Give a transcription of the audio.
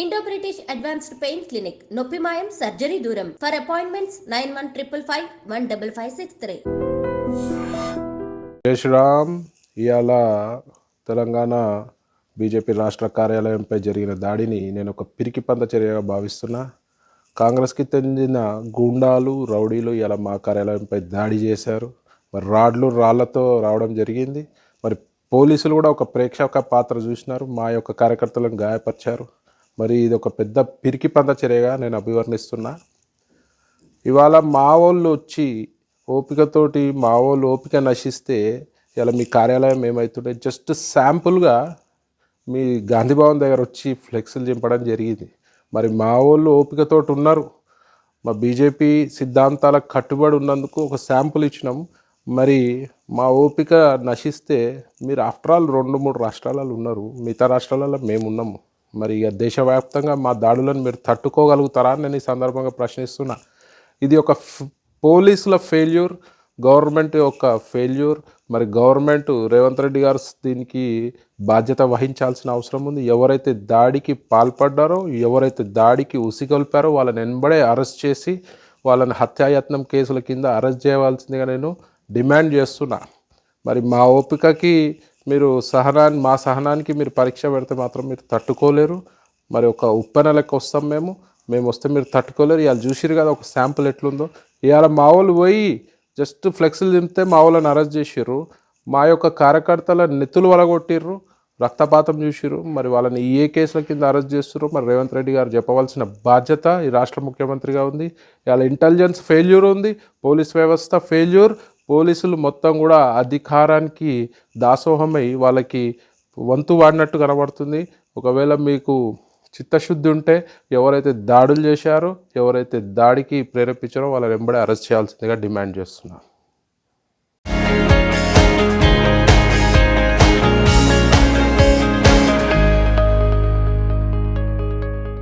Indo British advanced pain clinic నొప్పి మాయం surgery దూరం ఫర్ అపాయింట్మెంట్స్ 9155515563. జై శ్రీరామ్. ఇవాళ తెలంగాణ బీజేపీ రాష్ట్ర కార్యాలయంపై జరిగిన దాడిని నేను ఒక పిరికి పంద చర్యగా భావిస్తున్నా. కాంగ్రెస్కి చెందిన గూండాలు రౌడీలు ఇలా మా కార్యాలయంపై దాడి చేశారు. మరి రాళ్లతో రావడం జరిగింది. మరి పోలీసులు కూడా ఒక ప్రేక్షక పాత్ర చూసినారు, మా యొక్క కార్యకర్తలను గాయపరిచారు. మరి ఇది ఒక పెద్ద పిరికి పంద చర్యగా నేను అభివర్ణిస్తున్నా. ఇవాళ మా వాళ్ళు వచ్చి ఓపికతోటి మా వాళ్ళు ఓపిక నశిస్తే ఇలా మీ కార్యాలయం ఏమవుతుంటే జస్ట్ శాంపుల్గా మీ గాంధీభవన్ దగ్గర వచ్చి ఫ్లెక్స్లు చింపడం జరిగింది. మరి మా వాళ్ళు ఓపికతోటి ఉన్నారు, మా బీజేపీ సిద్ధాంతాలకు కట్టుబడి ఉన్నందుకు ఒక శాంపుల్ ఇచ్చినాం. మరి మా ఓపిక నశిస్తే మీరు ఆఫ్టర్ ఆల్ 2-3 రాష్ట్రాలలో ఉన్నారు, మిగతా రాష్ట్రాలలో మేము ఉన్నాము. మరి ఇక దేశవ్యాప్తంగా మా దాడులను మీరు తట్టుకోగలుగుతారా అని నేను ఈ సందర్భంగా ప్రశ్నిస్తున్నా. ఇది ఒక పోలీసుల ఫెయిల్యూర్, గవర్నమెంట్ యొక్క ఫెయిల్యూర్. మరి గవర్నమెంట్ రేవంత్ రెడ్డి గారు దీనికి బాధ్యత వహించాల్సిన అవసరం ఉంది. ఎవరైతే దాడికి పాల్పడ్డారో, ఎవరైతే దాడికి ఉసిగొల్పారో వాళ్ళని వెంబడే అరెస్ట్ చేసి వాళ్ళని హత్యాయత్నం కేసుల కింద అరెస్ట్ చేయవలసిందిగా నేను డిమాండ్ చేస్తున్నా. మరి మా ఓపికకి మీరు మా సహనానికి మీరు పరీక్ష పెడితే మాత్రం మీరు తట్టుకోలేరు. మరి ఒక ఉప్పెన లెక్క వస్తాం మేము వస్తే మీరు తట్టుకోలేరు. ఇవాళ చూసిరు కదా ఒక శాంపుల్ ఎట్లుందో. ఇవాళ మా వాళ్ళు పోయి జస్ట్ ఫ్లెక్స్లు దింపితే మా వాళ్ళని అరెస్ట్ చేసిర్రు. మా యొక్క కార్యకర్తల నెత్తులు వలగొట్టిర్రు, రక్తపాతం చూసిర్రు. మరి వాళ్ళని ఏ కేసుల కింద అరెస్ట్ చేస్తుర్రు మరి రేవంత్ రెడ్డి గారు చెప్పవలసిన బాధ్యత ఈ రాష్ట్ర ముఖ్యమంత్రిగా ఉంది. ఇవాళ ఇంటెలిజెన్స్ ఫెయిల్యూర్ ఉంది, పోలీస్ వ్యవస్థ ఫెయిల్యూర్. పోలీసులు మొత్తం కూడా అధికారానికి దాసోహమై వాళ్ళకి వంతు వాడినట్టు కనబడుతుంది. ఒకవేళ మీకు చిత్తశుద్ధి ఉంటే ఎవరైతే దాడులు చేశారో, ఎవరైతే దాడికి ప్రేరేపించారో వాళ్ళని వెంబడే అరెస్ట్ చేయాల్సిందిగా డిమాండ్ చేస్తున్నారు.